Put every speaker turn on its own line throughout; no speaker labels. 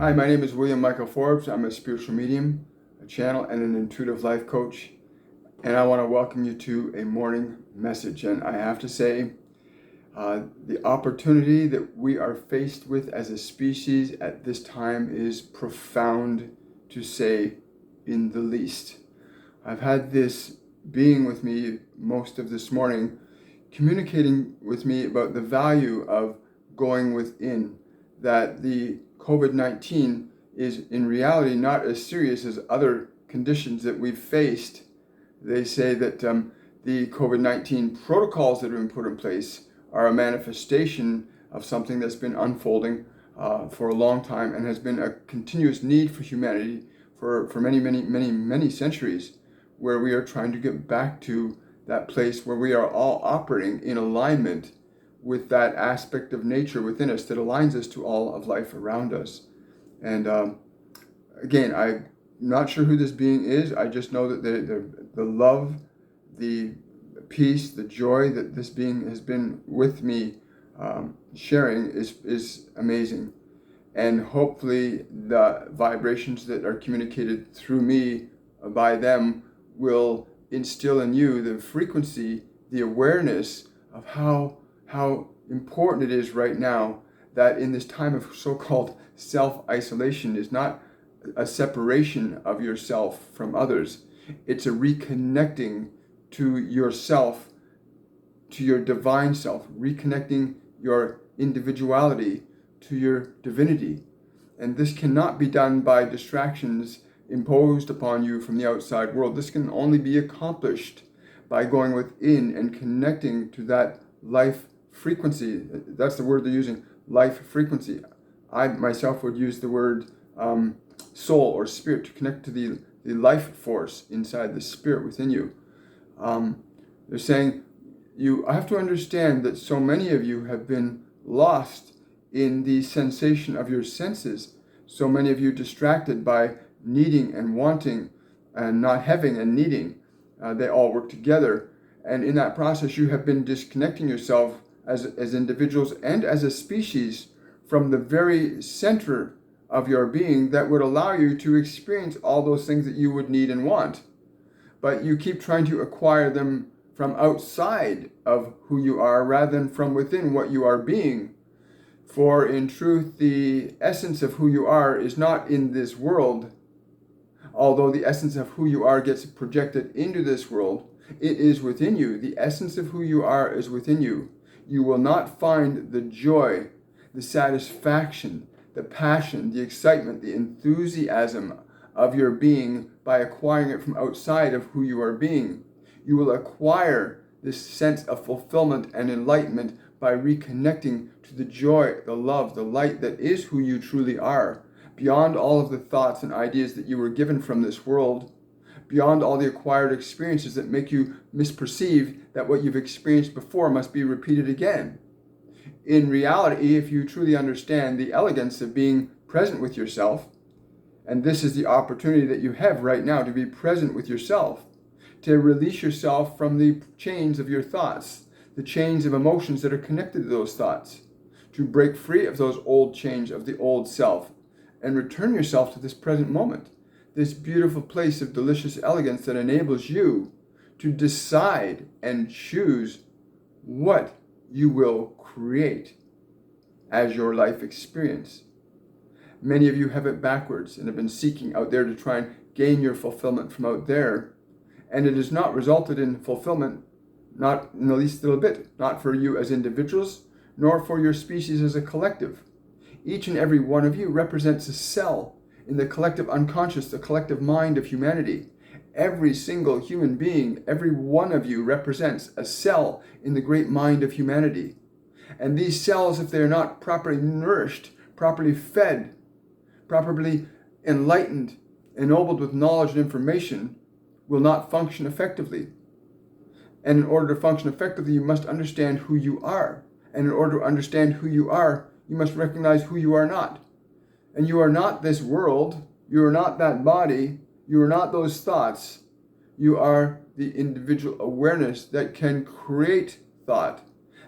Hi, my name is William Michael Forbes. I'm a spiritual medium, a channel, and an intuitive life coach. And I want to welcome you to a morning message. And I have to say, the opportunity that we are faced with as a species at this time is profound, to say in the least. I've had this being with me most of this morning, communicating with me about the value of going within, that the COVID-19 is in reality not as serious as other conditions that we've faced. They say that the COVID-19 protocols that have been put in place are a manifestation of something that's been unfolding for a long time and has been a continuous need for humanity for many centuries, where we are trying to get back to that place where we are all operating in alignment with that aspect of nature within us that aligns us to all of life around us. And again, I'm not sure who this being is. I just know that the love, the peace, the joy that this being has been with me sharing is amazing. And hopefully the vibrations that are communicated through me by them will instill in you the frequency, the awareness of how important it is right now that in this time of so-called self-isolation is not a separation of yourself from others. It's a reconnecting to yourself, to your divine self, reconnecting your individuality to your divinity. And this cannot be done by distractions imposed upon you from the outside world. This can only be accomplished by going within and connecting to that life frequency. That's the word they're using, life frequency. I myself would use the word soul or spirit, to connect to the life force inside the spirit within you. They're saying you have to understand that so many of you have been lost in the sensation of your senses. So many of you distracted by needing and wanting and not having and needing. They all work together. And in that process, you have been disconnecting yourself as individuals and as a species from the very center of your being that would allow you to experience all those things that you would need and want. But you keep trying to acquire them from outside of who you are rather than from within what you are being. For in truth, the essence of who you are is not in this world. Although the essence of who you are gets projected into this world, it is within you. The essence of who you are is within you. You will not find the joy, the satisfaction, the passion, the excitement, the enthusiasm of your being by acquiring it from outside of who you are being. You will acquire this sense of fulfillment and enlightenment by reconnecting to the joy, the love, the light that is who you truly are, beyond all of the thoughts and ideas that you were given from this world, beyond all the acquired experiences that make you misperceive that what you've experienced before must be repeated again. In reality, if you truly understand the elegance of being present with yourself, and this is the opportunity that you have right now to be present with yourself, to release yourself from the chains of your thoughts, the chains of emotions that are connected to those thoughts, to break free of those old chains of the old self and return yourself to this present moment, this beautiful place of delicious elegance that enables you to decide and choose what you will create as your life experience. Many of you have it backwards and have been seeking out there to try and gain your fulfillment from out there, and it has not resulted in fulfillment, not in the least little bit, not for you as individuals, nor for your species as a collective. Each and every one of you represents a cell in the collective unconscious, the collective mind of humanity. Every single human being, every one of you represents a cell in the great mind of humanity. And these cells, if they are not properly nourished, properly fed, properly enlightened, ennobled with knowledge and information, will not function effectively. And in order to function effectively, you must understand who you are. And in order to understand who you are, you must recognize who you are not. And you are not this world. You are not that body. You are not those thoughts. You are the individual awareness that can create thought,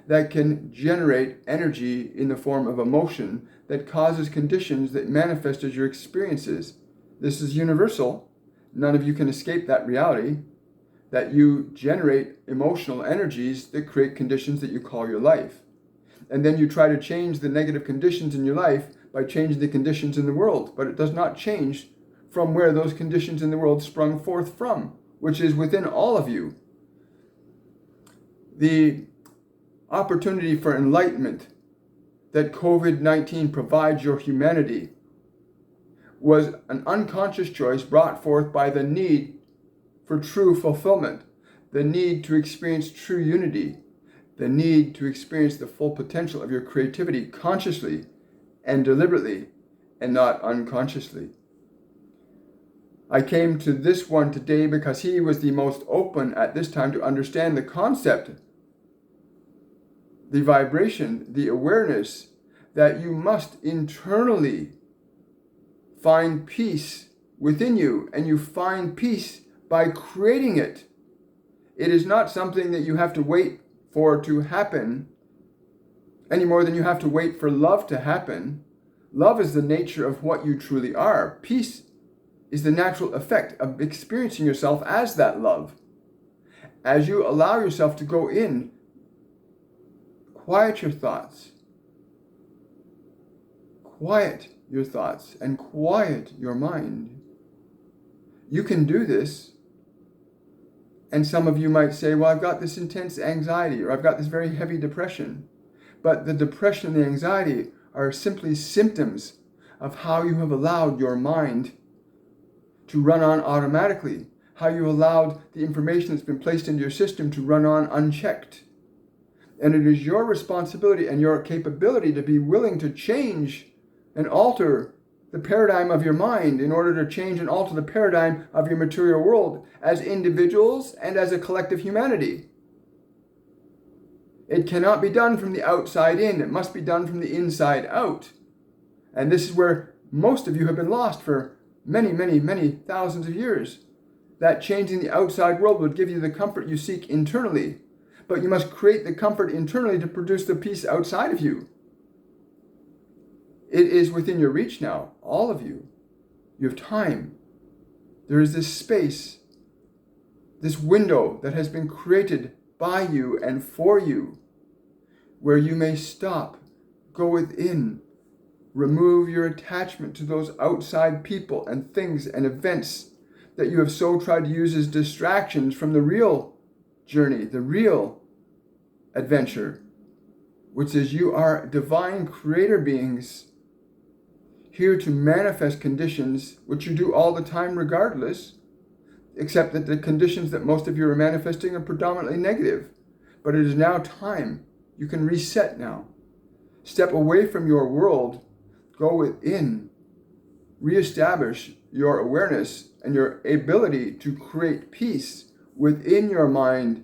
that can generate energy in the form of emotion that causes conditions that manifest as your experiences. This is universal. None of you can escape that reality, that you generate emotional energies that create conditions that you call your life. And then you try to change the negative conditions in your life by changing the conditions in the world, but it does not change from where those conditions in the world sprung forth from, which is within all of you. The opportunity for enlightenment that COVID-19 provides your humanity was an unconscious choice brought forth by the need for true fulfillment, the need to experience true unity, the need to experience the full potential of your creativity consciously and deliberately and not unconsciously. I came to this one today because he was the most open at this time to understand the concept, the vibration, the awareness that you must internally find peace within you, and you find peace by creating it. It is not something that you have to wait for to happen any more than you have to wait for love to happen. Love is the nature of what you truly are. Peace is the natural effect of experiencing yourself as that love. As you allow yourself to go in, quiet your thoughts, and quiet your mind. You can do this. And some of you might say, well, I've got this intense anxiety, or I've got this very heavy depression. But the depression and the anxiety are simply symptoms of how you have allowed your mind to run on automatically, how you allowed the information that's been placed into your system to run on unchecked. And it is your responsibility and your capability to be willing to change and alter the paradigm of your mind in order to change and alter the paradigm of your material world as individuals and as a collective humanity. It cannot be done from the outside in. It must be done from the inside out. And this is where most of you have been lost for many, many, many thousands of years. That changing the outside world would give you the comfort you seek internally. But you must create the comfort internally to produce the peace outside of you. It is within your reach now, all of you. You have time. There is this space, this window that has been created by you and for you, where you may stop, go within, remove your attachment to those outside people and things and events that you have so tried to use as distractions from the real journey, the real adventure, which is you are divine creator beings here to manifest conditions, which you do all the time regardless, except that the conditions that most of you are manifesting are predominantly negative. But it is now time. You can reset now. Step away from your world, go within, reestablish your awareness and your ability to create peace within your mind,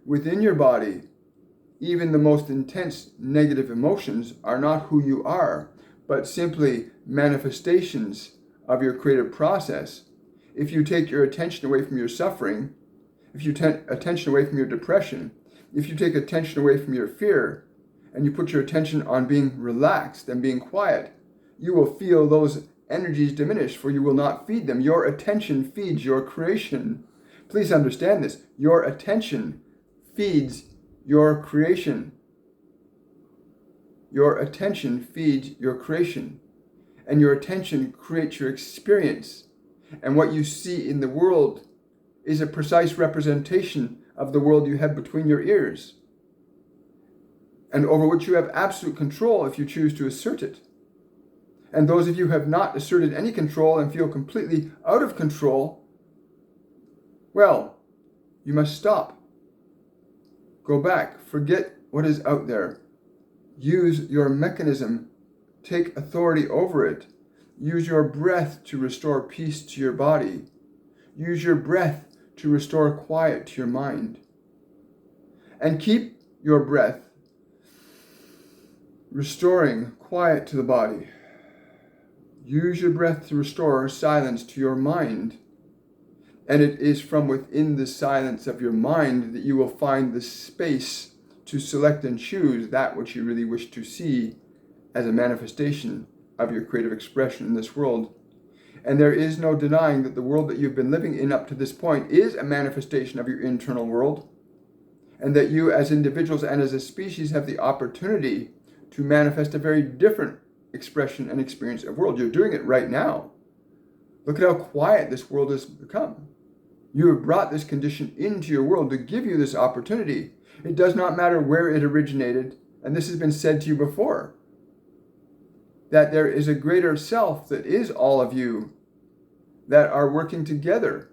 within your body. Even the most intense negative emotions are not who you are, but simply manifestations of your creative process. If you take your attention away from your suffering, if you take attention away from your depression, if you take attention away from your fear, and you put your attention on being relaxed and being quiet, you will feel those energies diminish, for you will not feed them. Your attention feeds your creation. Please understand this. Your attention feeds your creation. Your attention feeds your creation. And your attention creates your experience. And what you see in the world is a precise representation of the world you have between your ears, and over which you have absolute control if you choose to assert it. And those of you who have not asserted any control and feel completely out of control, well, you must stop. Go back. Forget what is out there. Use your mechanism. Take authority over it. Use your breath to restore peace to your body. Use your breath to restore quiet to your mind. And keep your breath restoring quiet to the body. Use your breath to restore silence to your mind. And it is from within the silence of your mind that you will find the space to select and choose that which you really wish to see as a manifestation of your creative expression in this world. And there is no denying that the world that you've been living in up to this point is a manifestation of your internal world, and that you as individuals and as a species have the opportunity to manifest a very different expression and experience of world. You're doing it right now. Look at how quiet this world has become. You have brought this condition into your world to give you this opportunity. It does not matter where it originated, and this has been said to you before, that there is a greater self that is all of you that are working together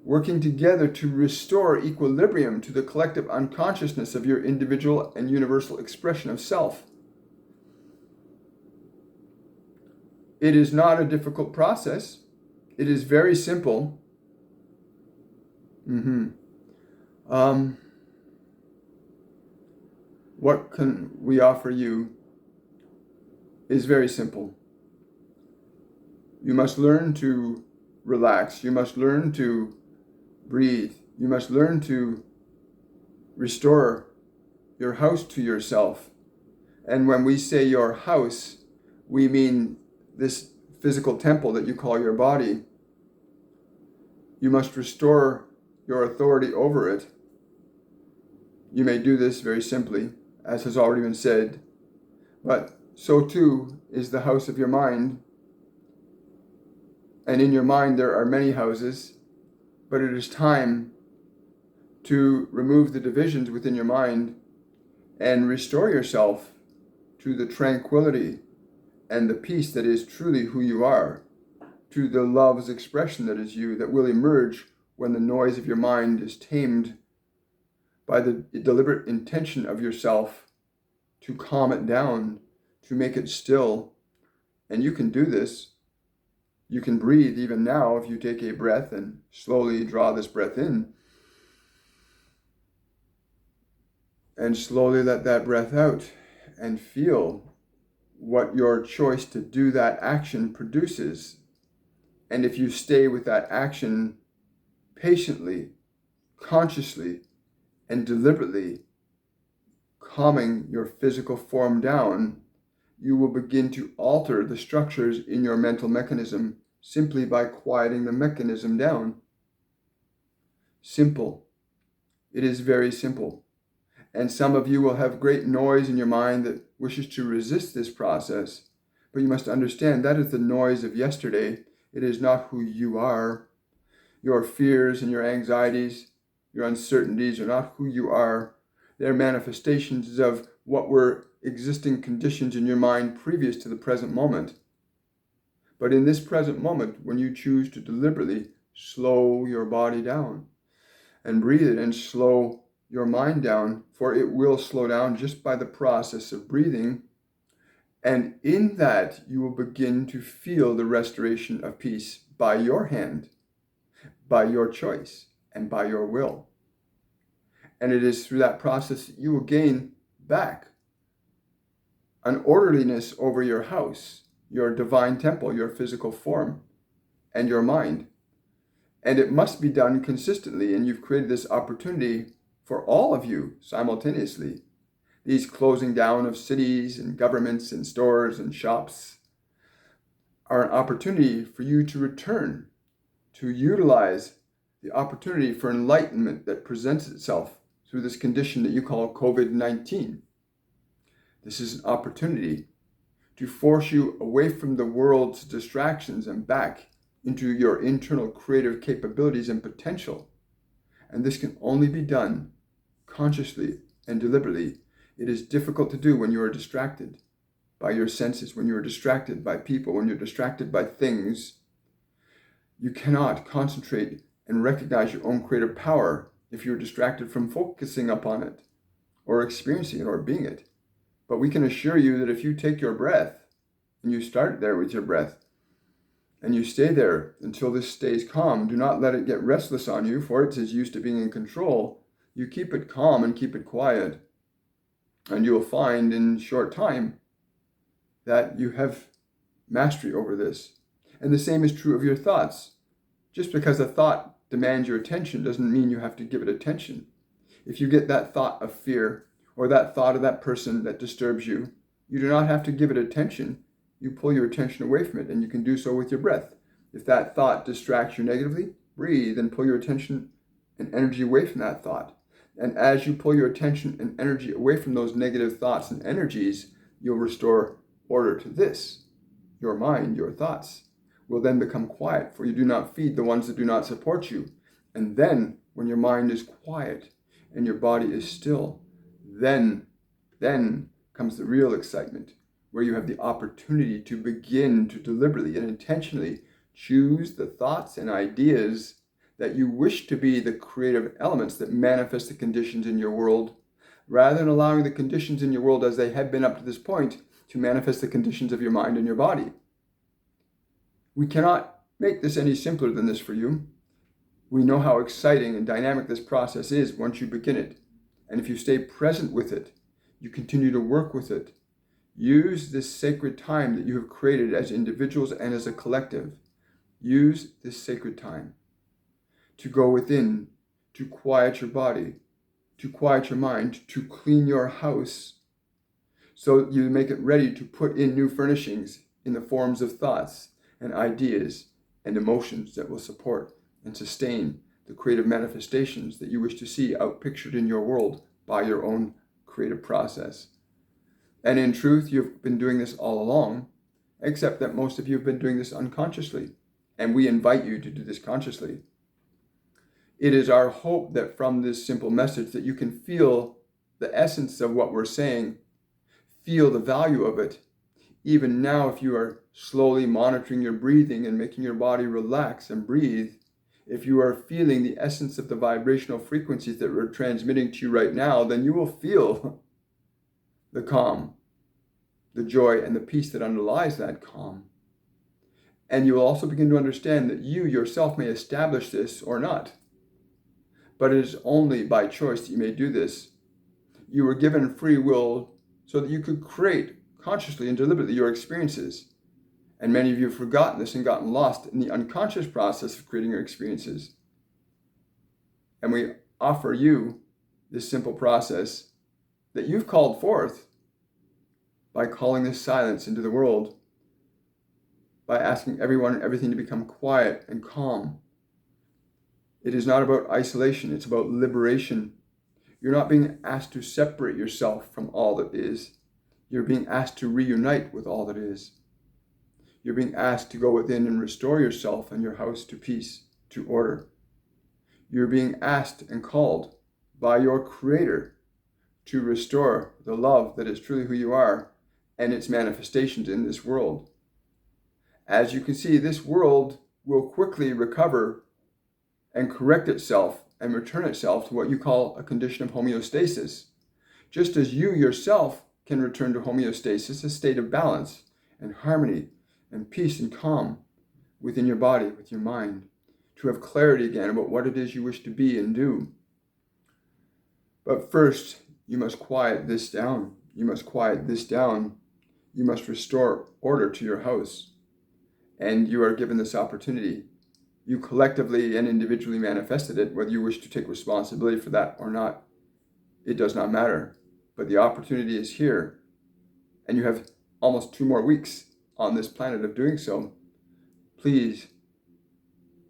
to restore equilibrium to the collective unconsciousness of your individual and universal expression of self. It is not a difficult process. It is very simple. What can we offer you is very simple. You must learn to relax. You must learn to breathe. You must learn to restore your house to yourself. And when we say your house, we mean this physical temple that you call your body. You must restore your authority over it. You may do this very simply, as has already been said, but so too is the house of your mind. And in your mind there are many houses, but it is time to remove the divisions within your mind and restore yourself to the tranquility and the peace that is truly who you are, to the love's expression that is you, that will emerge when the noise of your mind is tamed by the deliberate intention of yourself to calm it down, to make it still. And you can do this. You can breathe even now if you take a breath and slowly draw this breath in and slowly let that breath out and feel what your choice to do that action produces. And if you stay with that action patiently, consciously, and deliberately, calming your physical form down, you will begin to alter the structures in your mental mechanism simply by quieting the mechanism down. Simple. It is very simple. And some of you will have great noise in your mind that wishes to resist this process. But you must understand that is the noise of yesterday. It is not who you are. Your fears and your anxieties, your uncertainties are not who you are. They're manifestations of what were existing conditions in your mind previous to the present moment. But in this present moment, when you choose to deliberately slow your body down and breathe it and slow your mind down, for it will slow down just by the process of breathing, and in that you will begin to feel the restoration of peace by your hand, by your choice, and by your will. And it is through that process that you will gain back an orderliness over your house, your divine temple, your physical form, and your mind. And it must be done consistently, and you've created this opportunity for all of you simultaneously. These closing down of cities and governments and stores and shops are an opportunity for you to return, to utilize the opportunity for enlightenment that presents itself through this condition that you call COVID-19. This is an opportunity to force you away from the world's distractions and back into your internal creative capabilities and potential. And this can only be done consciously and deliberately. It is difficult to do when you are distracted by your senses, when you are distracted by people, when you're distracted by things. You cannot concentrate and recognize your own creative power if you're distracted from focusing upon it or experiencing it or being it. But we can assure you that if you take your breath and you start there with your breath and you stay there until this stays calm, do not let it get restless on you, for it is used to being in control. You keep it calm and keep it quiet, and you will find in short time that you have mastery over this. And the same is true of your thoughts. Just because a thought demands your attention doesn't mean you have to give it attention. If you get that thought of fear or that thought of that person that disturbs you, you do not have to give it attention. You pull your attention away from it, and you can do so with your breath. If that thought distracts you negatively, breathe and pull your attention and energy away from that thought. And as you pull your attention and energy away from those negative thoughts and energies, you'll restore order to this. Your mind, your thoughts, will then become quiet, for you do not feed the ones that do not support you. And then, when your mind is quiet and your body is still, then comes the real excitement, where you have the opportunity to begin to deliberately and intentionally choose the thoughts and ideas that you wish to be the creative elements that manifest the conditions in your world, rather than allowing the conditions in your world as they have been up to this point to manifest the conditions of your mind and your body. We cannot make this any simpler than this for you. We know how exciting and dynamic this process is once you begin it. And if you stay present with it, you continue to work with it. Use this sacred time that you have created as individuals and as a collective. Use this sacred time to go within, to quiet your body, to quiet your mind, to clean your house, so you make it ready to put in new furnishings in the forms of thoughts and ideas and emotions that will support and sustain the creative manifestations that you wish to see outpictured in your world by your own creative process. And in truth, you've been doing this all along, except that most of you have been doing this unconsciously, and we invite you to do this consciously. It is our hope that from this simple message that you can feel the essence of what we're saying, feel the value of it. Even now, if you are slowly monitoring your breathing and making your body relax and breathe, if you are feeling the essence of the vibrational frequencies that we're transmitting to you right now, then you will feel the calm, the joy, and the peace that underlies that calm. And you will also begin to understand that you yourself may establish this or not. But it is only by choice that you may do this. You were given free will so that you could create consciously and deliberately your experiences. And many of you have forgotten this and gotten lost in the unconscious process of creating your experiences. And we offer you this simple process that you've called forth by calling this silence into the world, by asking everyone and everything to become quiet and calm. It is not about isolation, it's about liberation. You're not being asked to separate yourself from all that is. You're being asked to reunite with all that is. You're being asked to go within and restore yourself and your house to peace, to order. You're being asked and called by your Creator to restore the love that is truly who you are and its manifestations in this world. As you can see, this world will quickly recover and correct itself and return itself to what you call a condition of homeostasis, just as you yourself can return to homeostasis, a state of balance and harmony and peace and calm within your body, with your mind, to have clarity again about what it is you wish to be and do. But first, you must quiet this down. You must quiet this down. You must restore order to your house. And you are given this opportunity. You collectively and individually manifested it, whether you wish to take responsibility for that or not. It does not matter. But the opportunity is here. And you have almost 2 more weeks on this planet of doing so. Please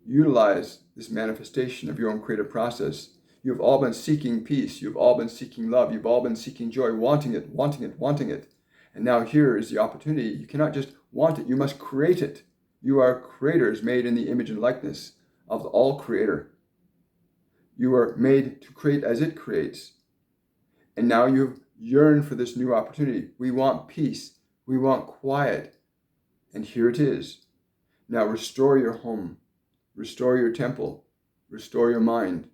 utilize this manifestation of your own creative process. You've all been seeking peace. You've all been seeking love. You've all been seeking joy, wanting it, wanting it, wanting it. And now here is the opportunity. You cannot just want it. You must create it. You are creators made in the image and likeness of the all creator. You are made to create as it creates. And now you yearn for this new opportunity. We want peace. We want quiet. And here it is. Now restore your home. Restore your temple. Restore your mind.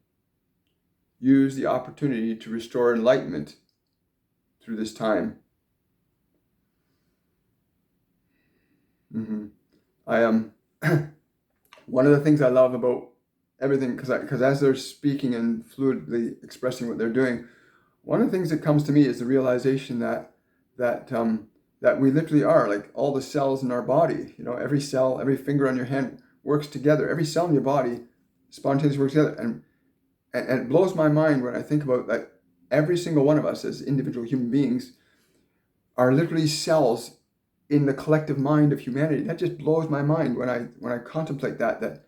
Use the opportunity to restore enlightenment through this time. I am one of the things I love about everything, because as they're speaking and fluidly expressing what they're doing, one of the things that comes to me is the realization that we literally are like all the cells in our body. You know, every cell, every finger on your hand works together. Every cell in your body spontaneously works together, And it blows my mind when I think about that every single one of us as individual human beings are literally cells in the collective mind of humanity. That just blows my mind when I contemplate that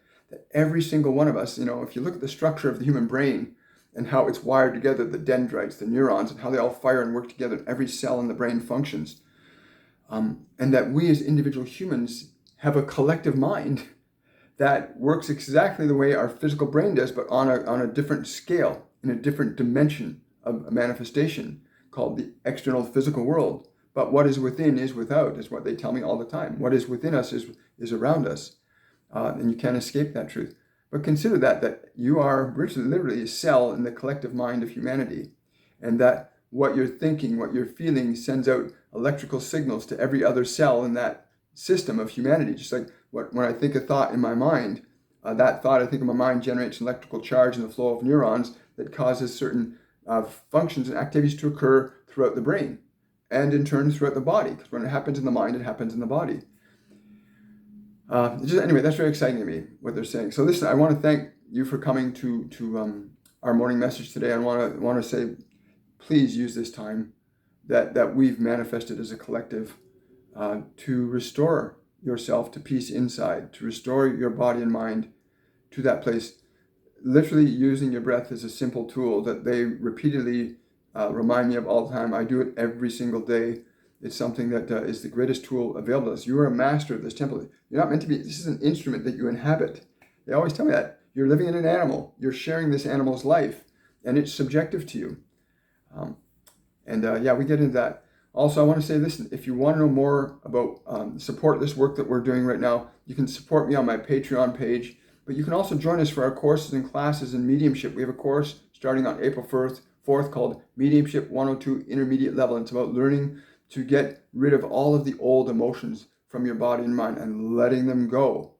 every single one of us, if you look at the structure of the human brain and how it's wired together, the dendrites, the neurons, and how they all fire and work together, and every cell in the brain functions, and that we as individual humans have a collective mind that works exactly the way our physical brain does, but on a different scale, in a different dimension of a manifestation called the external physical world. But what is within is without, is what they tell me all the time. What is within us is around us, and you can't escape that truth. But consider that you are literally a cell in the collective mind of humanity, and that what you're thinking, what you're feeling sends out electrical signals to every other cell in that system of humanity. Just like when I think a thought in my mind, that thought I think in my mind generates an electrical charge in the flow of neurons that causes certain functions and activities to occur throughout the brain and in turn throughout the body. Because when it happens in the mind, it happens in the body. Anyway, that's very exciting to me, what they're saying. So listen, I want to thank you for coming to our morning message today. I want to say, please use this time that we've manifested as a collective to restore yourself to peace inside, to restore your body and mind to that place. Literally using your breath is a simple tool that they repeatedly remind me of all the time. I do it every single day. It's something that is the greatest tool available to us. You are a master of this temple. You're not meant to be, this is an instrument that you inhabit. They always tell me that. You're living in an animal. You're sharing this animal's life, and it's subjective to you. We get into that. Also, I want to say, listen, if you want to know more about support this work that we're doing right now, you can support me on my Patreon page, but you can also join us for our courses and classes in mediumship. We have a course starting on April 4th called Mediumship 102 Intermediate Level. And it's about learning to get rid of all of the old emotions from your body and mind and letting them go.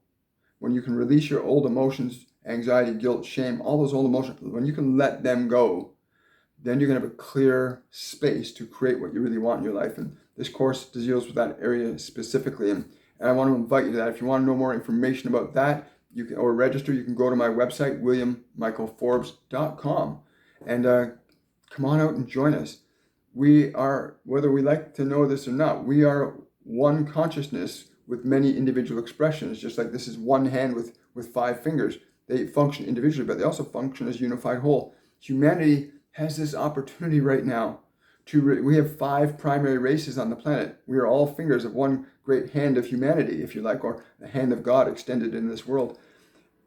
When you can release your old emotions, anxiety, guilt, shame, all those old emotions, when you can let them go, then you're going to have a clear space to create what you really want in your life. And this course deals with that area specifically. And I want to invite you to that. If you want to know more information about that, you can, or register, you can go to my website, williammichaelforbes.com, and come on out and join us. We are, whether we like to know this or not, we are one consciousness with many individual expressions, just like this is one hand with 5 fingers. They function individually, but they also function as a unified whole. Humanity has this opportunity right now we have 5 primary races on the planet. We are all fingers of one great hand of humanity, if you like, or the hand of God extended in this world.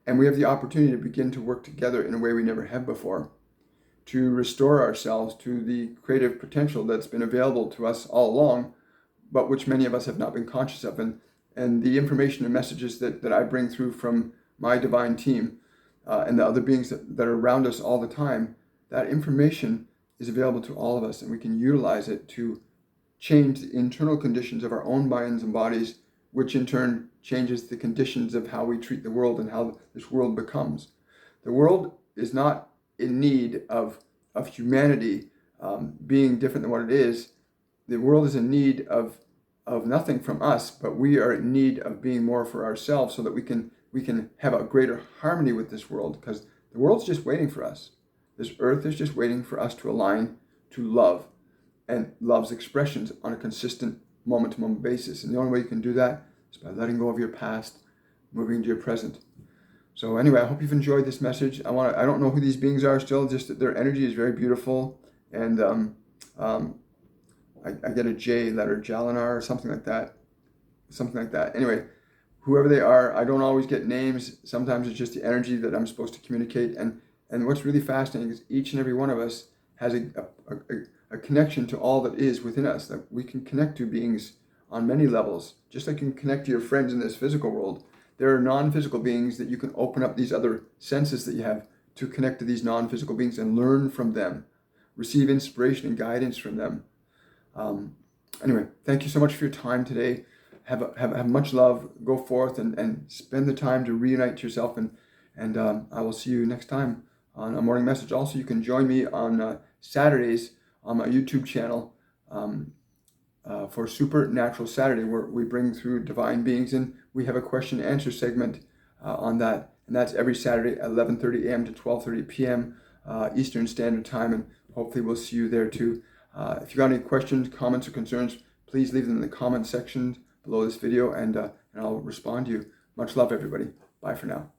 And we have the opportunity to begin to work together in a way we never have before, to restore ourselves to the creative potential that's been available to us all along, but which many of us have not been conscious of. And the information and messages that I bring through from my divine team and the other beings that are around us all the time, that information is available to all of us, and we can utilize it to change the internal conditions of our own minds and bodies, which in turn changes the conditions of how we treat the world and how this world becomes. The world is not in need of humanity being different than what it is. The world is in need of nothing from us, but we are in need of being more for ourselves so that we can have a greater harmony with this world, because the world's just waiting for us. This earth is just waiting for us to align to love and love's expressions on a consistent moment-to-moment basis. And the only way you can do that is by letting go of your past, moving into your present. So anyway, I hope you've enjoyed this message. I don't know who these beings are still, just that their energy is very beautiful. And I get a J letter, Jalinar or something like that. Anyway, whoever they are, I don't always get names. Sometimes it's just the energy that I'm supposed to communicate. And what's really fascinating is each and every one of us has a connection to all that is within us, that we can connect to beings on many levels. Just like you can connect to your friends in this physical world, there are non-physical beings that you can open up these other senses that you have to connect to these non-physical beings and learn from them, receive inspiration and guidance from them. Anyway, thank you so much for your time today. Have much love. Go forth and spend the time to reunite to yourself. And I will see you next time on a morning message. Also, you can join me on Saturdays on my YouTube channel for Supernatural Saturday, where we bring through divine beings, and we have a question and answer segment on that. And that's every Saturday at 11:30 a.m. to 12:30 p.m. Eastern Standard Time, and hopefully we'll see you there too. If you got any questions, comments, or concerns, please leave them in the comment section below this video, and I'll respond to you. Much love, everybody. Bye for now.